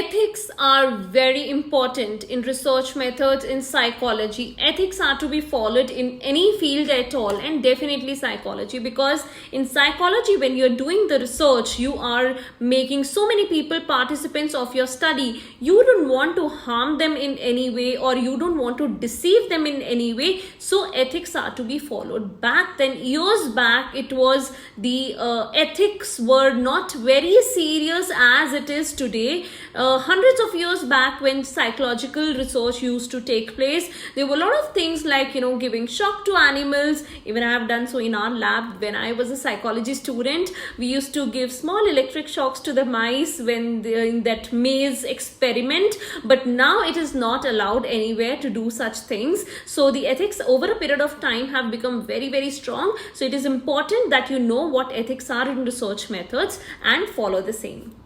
Ethics are very important in research methods in psychology. Ethics are to be followed in any field at all, and definitely psychology, because in psychology, when you're doing the research, you are making so many people participants of your study. You don't want to harm them in any way, or you don't want to deceive them in any way. So ethics are to be followed. Back then, years back, it was the ethics were not very serious as it is today. Hundreds of years back, when psychological research used to take place, there were a lot of things like, giving shock to animals. Even I have done so in our lab. When I was a psychology student, we used to give small electric shocks to the mice when they're in that maze experiment. But now it is not allowed anywhere to do such things. So the ethics over a period of time have become very, very strong. So it is important that you know what ethics are in research methods and follow the same.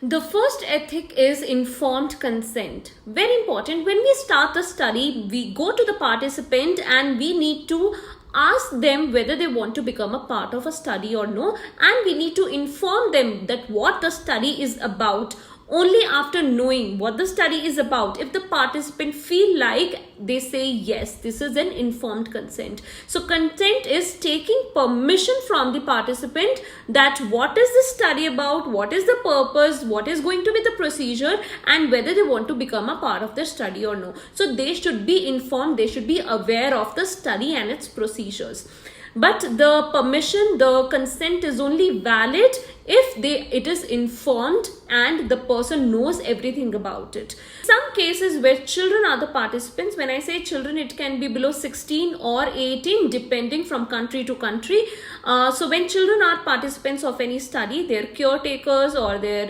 The first ethic is informed consent. Very important. When we start the study, we go to the participant and we need to ask them whether they want to become a part of a study or no, and we need to inform them that what the study is about. Only after knowing what the study is about, if the participant feel like, they say yes, this is an informed consent. So consent is taking permission from the participant that what is the study about, what is the purpose, what is going to be the procedure, and whether they want to become a part of the study or no. So they should be informed, they should be aware of the study and its procedures. But the permission, the consent is only valid if it is informed and the person knows everything about it. Some cases where children are the participants, when I say children, it can be below 16 or 18 depending from country to country. So when children are participants of any study, their caretakers or their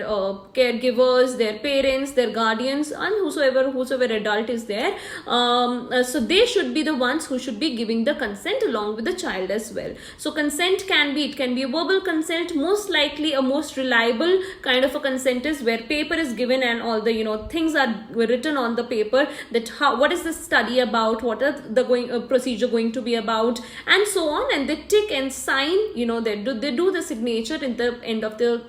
caregivers, their parents, their guardians, and whosoever adult is there, so they should be the ones who should be giving the consent along with the child as well. So consent can be a verbal consent. Most likely a most reliable kind of a consent is where paper is given and all the things are written on the paper, that what is the study about, what are the procedure going to be about, and so on, and they tick and sign. They do the signature in the end of the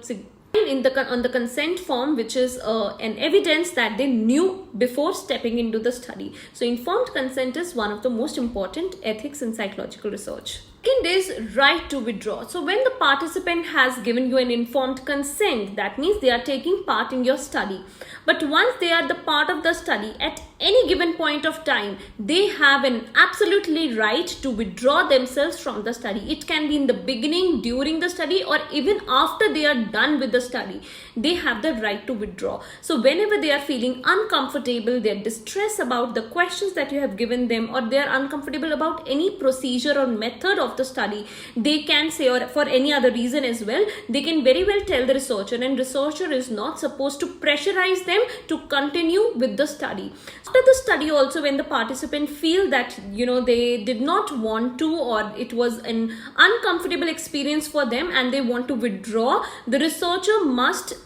on the consent form, which is an evidence that they knew before stepping into the study. So informed consent is one of the most important ethics in psychological research. Second is right to withdraw. So when the participant has given you an informed consent, that means they are taking part in your study. But once they are the part of the study, at any given point of time, they have an absolutely right to withdraw themselves from the study. It can be in the beginning, during the study, or even after they are done with the study. They have the right to withdraw. So whenever they are feeling uncomfortable, they are distressed about the questions that you have given them, or they are uncomfortable about any procedure or method of the study, they can say, or for any other reason as well, they can very well tell the researcher, and researcher is not supposed to pressurize them to continue with the study. After the study also, when the participant feel that they did not want to, or it was an uncomfortable experience for them and they want to withdraw, the researcher must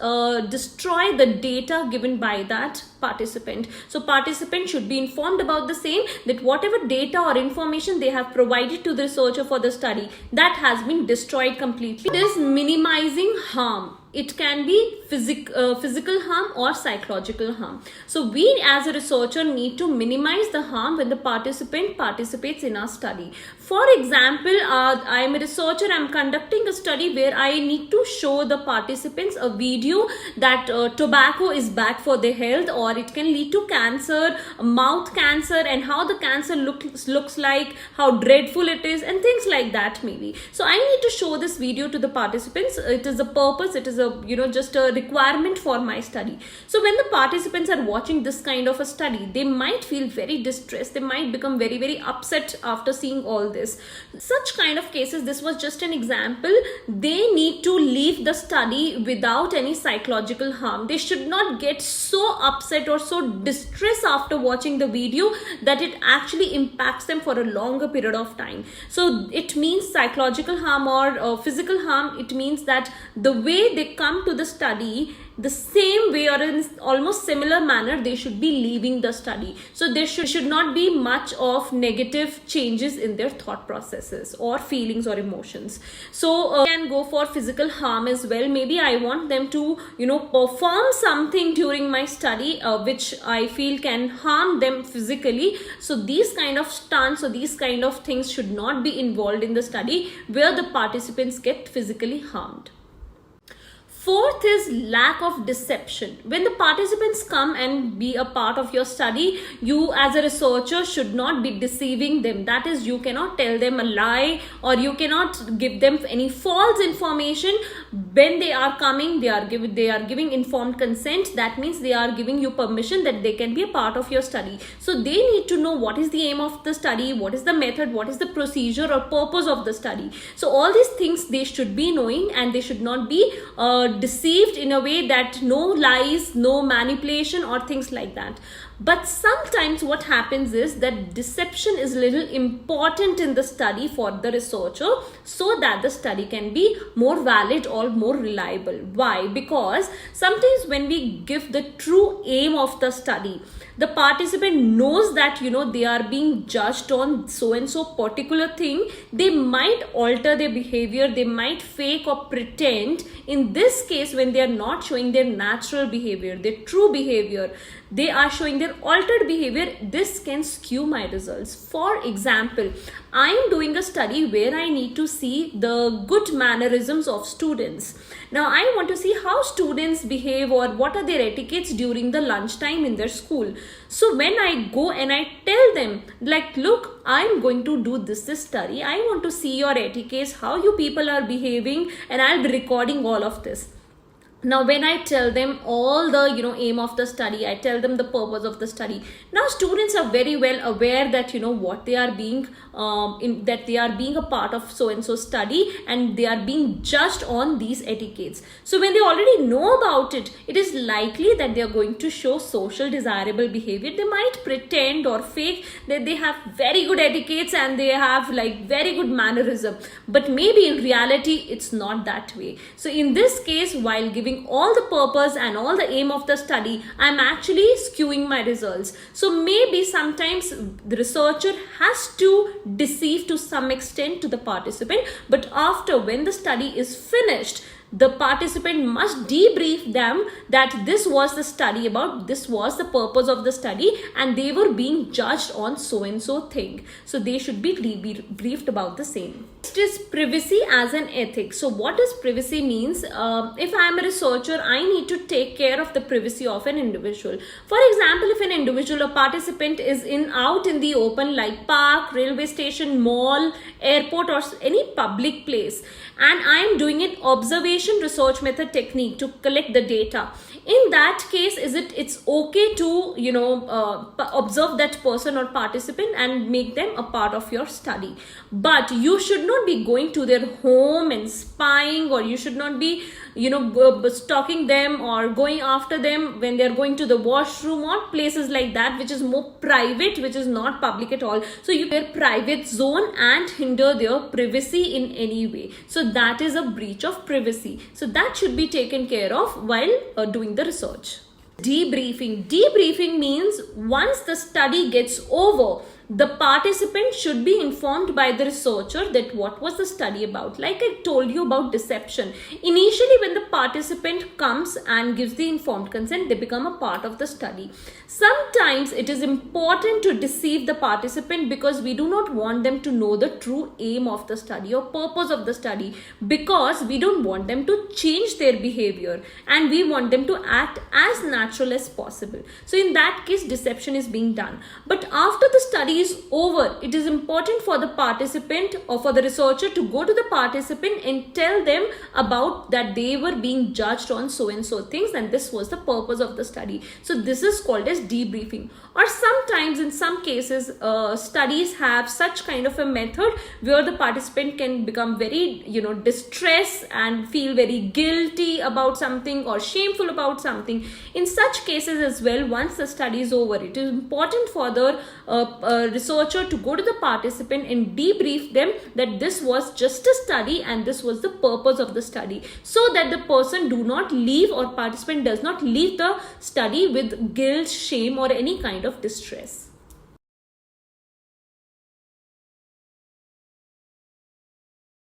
destroy the data given by that participant. So participant should be informed about the same, that whatever data or information they have provided to the researcher for the study, that has been destroyed completely. It is minimizing harm. It can be physical harm or psychological harm. So we as a researcher need to minimize the harm when the participant participates in our study. For example, I am a researcher, I am conducting a study where I need to show the participants a video that tobacco is bad for their health, or it can lead to cancer, mouth cancer, and how the cancer looks like, how dreadful it is, and things like that maybe. So I need to show this video to the participants. It is a purpose, it is a just a requirement for my study. So when the participants are watching this kind of a study, they might feel very distressed, they might become very, very upset after seeing all this. Such kind of cases, this was just an example, they need to leave the study without any psychological harm. They should not get so upset or so distressed after watching the video that it actually impacts them for a longer period of time. So it means psychological harm or physical harm. It means that the way they they come to the study, the same way or in almost similar manner they should be leaving the study. So there should not be much of negative changes in their thought processes or feelings or emotions. So can go for physical harm as well. Maybe I want them to perform something during my study which I feel can harm them physically. So these kind of stunts or these kind of things should not be involved in the study where the participants get physically harmed. Fourth is lack of deception. When the participants come and be a part of your study, you as a researcher should not be deceiving them. That is, you cannot tell them a lie or you cannot give them any false information. When they are coming, they are giving informed consent. That means they are giving you permission that they can be a part of your study. So they need to know what is the aim of the study, what is the method, what is the procedure or purpose of the study. So all these things they should be knowing, and they should not be deceived in a way that no lies, no manipulation or things like that. But sometimes what happens is that deception is little important in the study for the researcher so that the study can be more valid or more reliable. Why? Because sometimes when we give the true aim of the study, the participant knows that they are being judged on so and so particular thing, they might alter their behavior, they might fake or pretend. In this case, when they are not showing their natural behavior, their true behavior, they are showing their altered behavior, this can skew my results. For example, I am doing a study where I need to see the good mannerisms of students. Now I want to see how students behave or what are their etiquettes during the lunchtime in their school. So when I go and I tell them like, look, I'm going to do this study, I want to see your etiquettes, how you people are behaving, and I'll be recording all of this. Now when I tell them all the aim of the study, I tell them the purpose of the study. Now students are very well aware that what they are being that they are being a part of so and so study, and they are being judged on these etiquettes. So when they already know about it, it is likely that they are going to show social desirable behavior. They might pretend or fake that they have very good etiquettes and they have like very good mannerism, but maybe in reality it's not that way. So in this case, while giving all the purpose and all the aim of the study, I'm actually skewing my results. So maybe sometimes the researcher has to deceive to some extent to the participant, but after when the study is finished, the participant must debrief them that this was the study about, this was the purpose of the study, and they were being judged on so and so thing. So they should be briefed about the same. Next is privacy as an ethic. So what does privacy means? If I am a researcher, I need to take care of the privacy of an individual. For example, if an individual or participant is out in the open like park, railway station, mall, airport or any public place, and I am doing an observation research method technique to collect the data. In that case, it's okay to observe that person or participant and make them a part of your study. But you should not be going to their home and spying, or you should not be stalking them or going after them when they're going to the washroom or places like that, which is more private, which is not public at all. So you their private zone and hinder their privacy in any way. So that is a breach of privacy. So that should be taken care of while doing the research. Debriefing means once the study gets over, the participant should be informed by the researcher that what was the study about. Like I told you about deception. Initially, when the participant comes and gives the informed consent, they become a part of the study. Sometimes it is important to deceive the participant because we do not want them to know the true aim of the study or purpose of the study, because we don't want them to change their behavior and we want them to act as natural as possible. So in that case, deception is being done. But after the study is over, it is important for the participant or for the researcher to go to the participant and tell them about that they were being judged on so and so things and this was the purpose of the study. So this is called as debriefing. Or sometimes in some cases studies have such kind of a method where the participant can become very distressed and feel very guilty about something or shameful about something. In such cases as well, once the study is over, it is important for the researcher to go to the participant and debrief them that this was just a study and this was the purpose of the study, so that the person do not leave, or participant does not leave the study with guilt, shame, or any kind of distress.